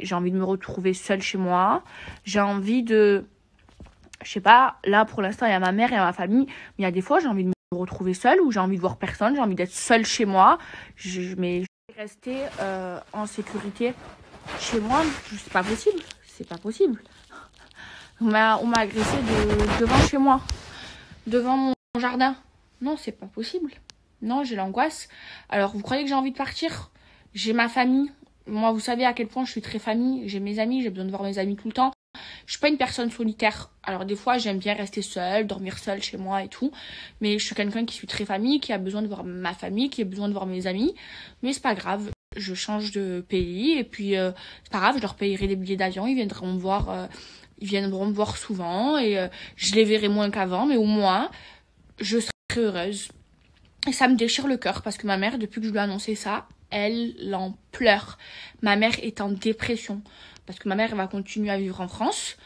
j'ai envie de me retrouver seule chez moi. J'ai envie de... Je sais pas, là pour l'instant il y a ma mère et ma famille, mais il y a des fois j'ai envie de me retrouver seule ou j'ai envie de voir personne, j'ai envie d'être seule chez moi. Mais je vais rester en sécurité chez moi, c'est pas possible, c'est pas possible. On m'a agressé devant chez moi, devant mon jardin. Non, c'est pas possible. Non, j'ai l'angoisse. Alors, vous croyez que j'ai envie de partir? J'ai ma famille. Moi, vous savez à quel point je suis très famille. J'ai mes amis, j'ai besoin de voir mes amis tout le temps. Je suis pas une personne solitaire. Alors, des fois, j'aime bien rester seule, dormir seule chez moi et tout. Mais je suis quelqu'un qui suis très famille, qui a besoin de voir ma famille, qui a besoin de voir mes amis. Mais c'est pas grave. Je change de pays et puis c'est pas grave, je leur payerai des billets d'avion. Ils viendront me voir, souvent et je les verrai moins qu'avant. Mais au moins, je serai heureuse. Et ça me déchire le cœur parce que ma mère, depuis que je lui ai annoncé ça, elle en pleure. Ma mère est en dépression parce que ma mère elle va continuer à vivre en France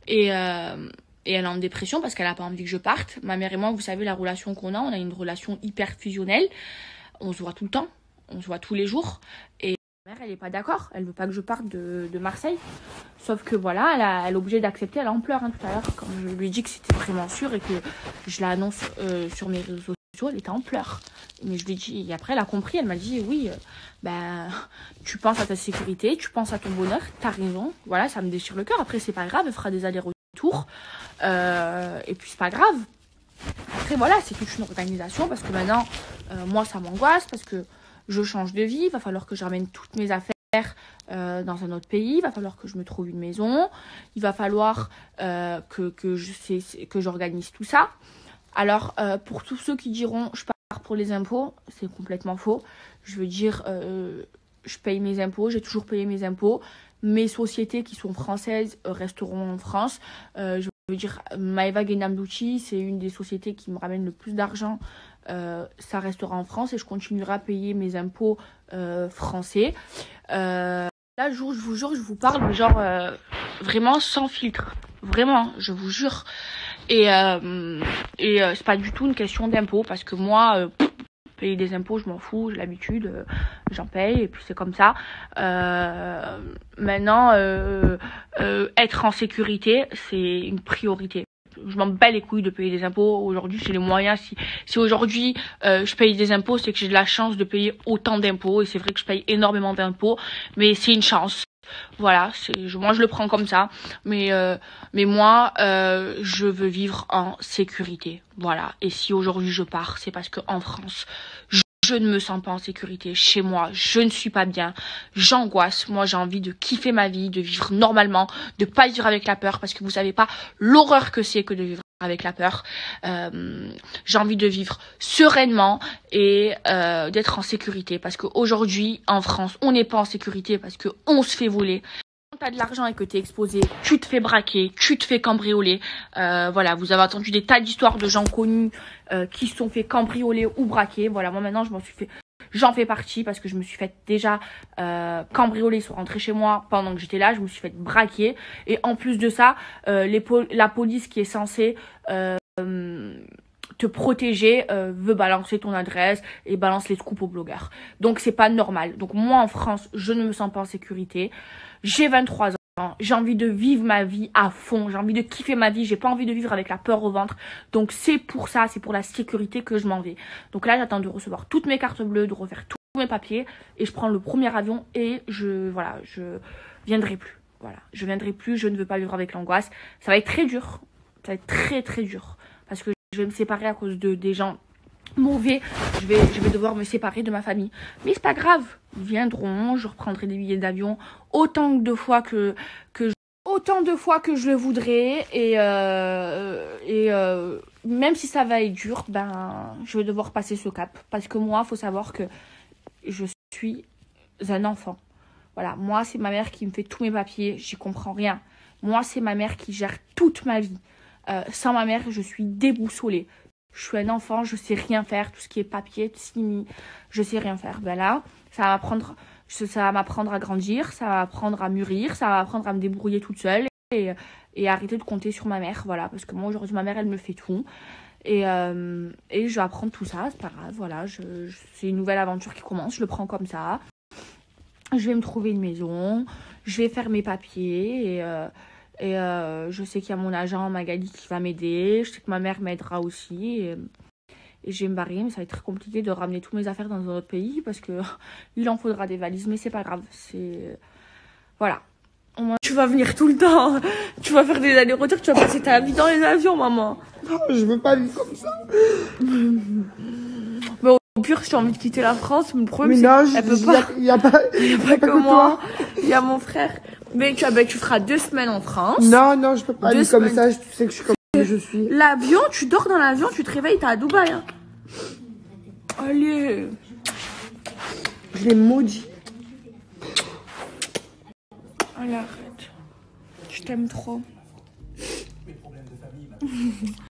et elle est en dépression parce qu'elle a pas envie que je parte. Ma mère et moi, vous savez la relation qu'on a, on a une relation hyper fusionnelle. On se voit tout le temps, on se voit tous les jours et ma mère elle est pas d'accord, elle veut pas que je parte de Marseille. Sauf que voilà, elle est obligée d'accepter, elle en pleure tout à l'heure quand je lui dis que c'était vraiment sûr et que je l'annonce sur mes réseaux sociaux. Elle était en pleurs. Mais je lui ai dit, et après elle a compris, elle m'a dit oui, tu penses à ta sécurité, tu penses à ton bonheur, t'as raison. Voilà, ça me déchire le cœur. Après c'est pas grave, elle fera des allers-retours. Et puis c'est pas grave. Après voilà, c'est toute une organisation parce que maintenant, moi ça m'angoisse parce que je change de vie, il va falloir que je ramène toutes mes affaires dans un autre pays, il va falloir que je me trouve une maison, il va falloir que j'organise tout ça. Alors, pour tous ceux qui diront je pars pour les impôts, c'est complètement faux. Je veux dire, je paye mes impôts, j'ai toujours payé mes impôts. Mes sociétés qui sont françaises resteront en France. Je veux dire, Maeva Genamdouchi, c'est une des sociétés qui me ramène le plus d'argent. Ça restera en France et je continuerai à payer mes impôts français. Là, je vous jure, je vous parle genre vraiment sans filtre. Vraiment, je vous jure. Et c'est pas du tout une question d'impôt parce que moi, payer des impôts, je m'en fous, j'ai l'habitude, j'en paye et puis c'est comme ça. Maintenant, être en sécurité, c'est une priorité. Je m'en bats les couilles de payer des impôts. Aujourd'hui, j'ai les moyens. Si aujourd'hui je paye des impôts, c'est que j'ai de la chance de payer autant d'impôts. Et c'est vrai que je paye énormément d'impôts, mais c'est une chance. Voilà, moi je le prends comme ça. Mais moi, je veux vivre en sécurité. Voilà. Et si aujourd'hui je pars, c'est parce que en France, je ne me sens pas en sécurité. Chez moi, je ne suis pas bien. J'angoisse. Moi, j'ai envie de kiffer ma vie, de vivre normalement, de pas vivre avec la peur, parce que vous savez pas l'horreur que c'est que de vivre avec la peur. J'ai envie de vivre sereinement et d'être en sécurité, parce qu'aujourd'hui, en France, on n'est pas en sécurité parce que on se fait voler. Quand t'as de l'argent et que t'es exposé, tu te fais braquer, tu te fais cambrioler. Voilà, vous avez entendu des tas d'histoires de gens connus qui se sont fait cambrioler ou braquer. Voilà, moi maintenant j'en fais partie parce que je me suis fait déjà cambrioler sur rentrer chez moi pendant que j'étais là. Je me suis fait braquer et en plus de ça, la police qui est censée te protéger veut balancer ton adresse et balance les scoops aux blogueurs. Donc c'est pas normal. Donc moi en France, je ne me sens pas en sécurité. J'ai 23 ans, j'ai envie de vivre ma vie à fond, j'ai envie de kiffer ma vie, j'ai pas envie de vivre avec la peur au ventre. Donc c'est pour ça, c'est pour la sécurité que je m'en vais. Donc là, j'attends de recevoir toutes mes cartes bleues, de refaire tous mes papiers et je prends le premier avion et je viendrai plus. Voilà, je viendrai plus, je ne veux pas vivre avec l'angoisse. Ça va être très dur, ça va être très très dur parce que je vais me séparer à cause des gens mauvais, je vais devoir me séparer de ma famille, mais c'est pas grave, ils viendront, je reprendrai des billets d'avion autant de fois que je le voudrais et même si ça va être dur, je vais devoir passer ce cap parce que moi, faut savoir que je suis un enfant. Voilà, moi c'est ma mère qui me fait tous mes papiers, j'y comprends rien. Moi c'est ma mère qui gère toute ma vie. Sans ma mère, je suis déboussolée. Je suis un enfant, je sais rien faire, tout ce qui est papier, signé, je sais rien faire. Là, ça va m'apprendre à grandir, ça va m'apprendre à mûrir, ça va m'apprendre à me débrouiller toute seule et arrêter de compter sur ma mère, voilà, parce que moi aujourd'hui ma mère elle me fait tout et je vais apprendre tout ça, c'est pas grave, voilà, c'est une nouvelle aventure qui commence, je le prends comme ça. Je vais me trouver une maison, je vais faire mes papiers je sais qu'il y a mon agent Magali qui va m'aider, je sais que ma mère m'aidera aussi et je vais me barrer, mais ça va être très compliqué de ramener tous mes affaires dans un autre pays parce que il en faudra des valises, mais c'est pas grave, voilà. Tu vas venir tout le temps, tu vas faire des allers-retours, tu vas passer ta vie dans les avions, maman. Non, je veux pas vivre comme ça. Mais au pire, si tu as envie de quitter la France, mais le problème Mais c'est non, qu'elle peut pas. il y a pas que moi. Il y a mon frère. Mais tu feras 2 semaines en France. Non, je peux pas vivre comme ça. Tu sais que je suis comme je suis. L'avion, tu dors dans l'avion, tu te réveilles, t'es à Dubaï. Hein. Allez. Je l'ai maudit. Allez, arrête. Je t'aime trop.